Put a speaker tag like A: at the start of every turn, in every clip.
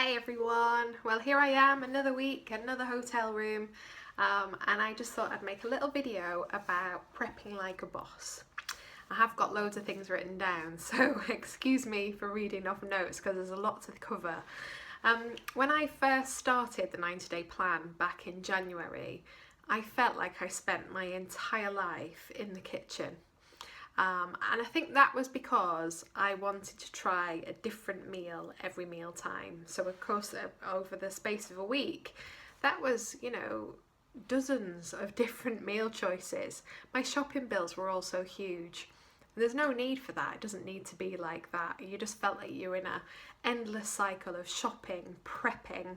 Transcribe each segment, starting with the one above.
A: Hey everyone, well here I am, another week, another hotel room, and I just thought I'd make a little video about prepping like a boss. I have got loads of things written down, so excuse me for reading off notes because there's a lot to cover. When I first started the 90-day plan back in January, I felt like I spent my entire life in the kitchen. And I think that was because I wanted to try a different meal every meal time. So of course over the space of a week, that was, dozens of different meal choices. My shopping bills were also huge. There's no need for that. It doesn't need to be like that. You just felt like you were in an endless cycle of shopping, prepping,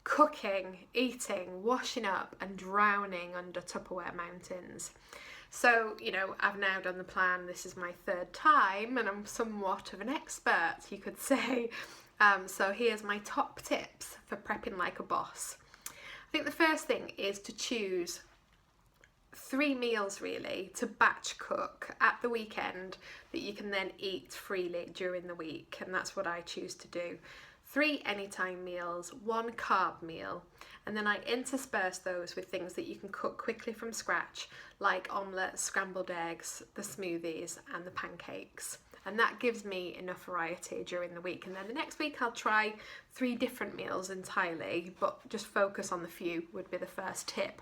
A: cooking, eating, washing up and drowning under Tupperware mountains. So, I've now done the plan. This is my third time and I'm somewhat of an expert, you could say. So here's my top tips for prepping like a boss. I think the first thing is to choose 3 meals really to batch cook at the weekend that you can then eat freely during the week, and that's what I choose to do. 3 anytime meals, 1 carb meal, and then I intersperse those with things that you can cook quickly from scratch, like omelettes, scrambled eggs, the smoothies and the pancakes. And that gives me enough variety during the week. And then the next week I'll try 3 different meals entirely, but just focus on the few would be the first tip.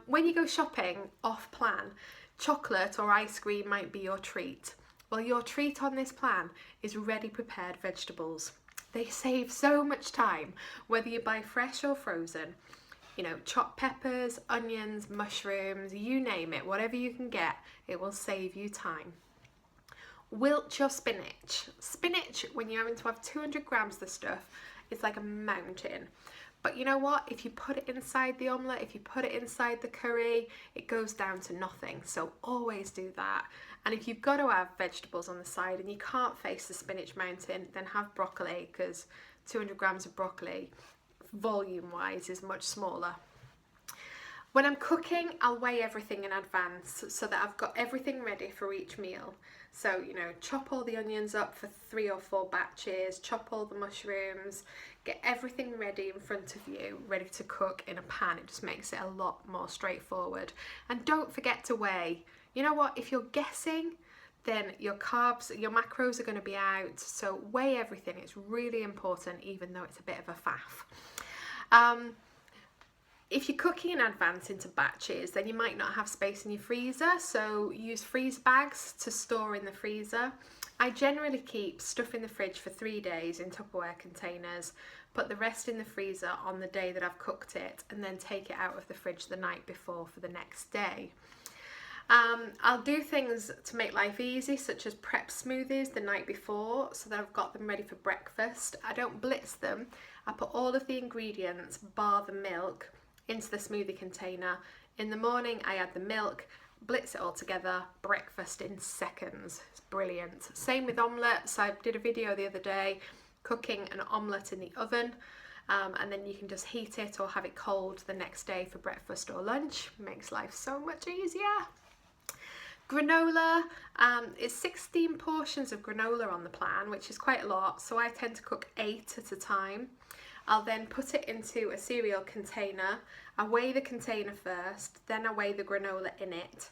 A: When you go shopping off plan, chocolate or ice cream might be your treat. Well, your treat on this plan is ready prepared vegetables. They save so much time, whether you buy fresh or frozen. Chopped peppers, onions, mushrooms, you name it, whatever you can get, it will save you time. Wilt your spinach. Spinach, when you're having to have 200 grams of the stuff, it's like a mountain. But you know what? If you put it inside the omelette, if you put it inside the curry, it goes down to nothing. So always do that. And if you've got to have vegetables on the side and you can't face the spinach mountain, then have broccoli, because 200 grams of broccoli, volume-wise, is much smaller. When I'm cooking, I'll weigh everything in advance so that I've got everything ready for each meal. So, chop all the onions up for 3 or 4 batches, chop all the mushrooms, get everything ready in front of you, ready to cook in a pan. It just makes it a lot more straightforward. And don't forget to weigh. You know what? If you're guessing, then your carbs, your macros are going to be out. So weigh everything. It's really important, even though it's a bit of a faff. If you're cooking in advance into batches, then you might not have space in your freezer, so use freezer bags to store in the freezer. I generally keep stuff in the fridge for 3 days in Tupperware containers, put the rest in the freezer on the day that I've cooked it, and then take it out of the fridge the night before for the next day. I'll do things to make life easy, such as prep smoothies the night before so that I've got them ready for breakfast. I don't blitz them. I put all of the ingredients, bar the milk, into the smoothie container. In the morning I add the milk, blitz it all together, breakfast in seconds. It's brilliant. Same with omelettes. I did a video the other day cooking an omelette in the oven, and then you can just heat it or have it cold the next day for breakfast or lunch. Makes life so much easier. Granola, it's 16 portions of granola on the plan, which is quite a lot, so I tend to cook 8 at a time. I'll then put it into a cereal container. I weigh the container first, then I weigh the granola in it,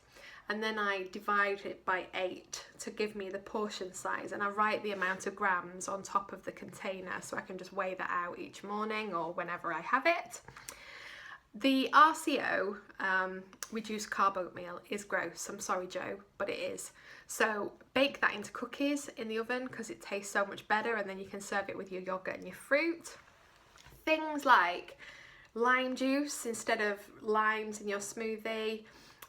A: and then I divide it by 8 to give me the portion size, and I write the amount of grams on top of the container so I can just weigh that out each morning or whenever I have it. The RCO, reduced carb oatmeal, is gross. I'm sorry, Joe, but it is. So bake that into cookies in the oven because it tastes so much better, and then you can serve it with your yogurt and your fruit. Things like lime juice instead of limes in your smoothie,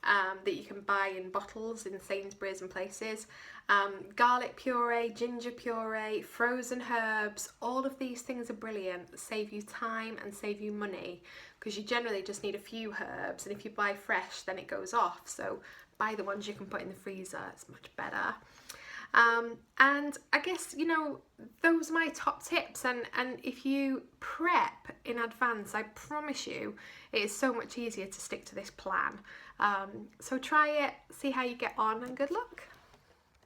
A: that you can buy in bottles in Sainsbury's and places. Garlic puree, ginger puree, frozen herbs, all of these things are brilliant. Save you time and save you money because you generally just need a few herbs, and if you buy fresh then it goes off. So buy the ones you can put in the freezer, it's much better. And I guess, those are my top tips, and if you prep in advance, I promise you it is so much easier to stick to this plan. So try it, see how you get on, and good luck.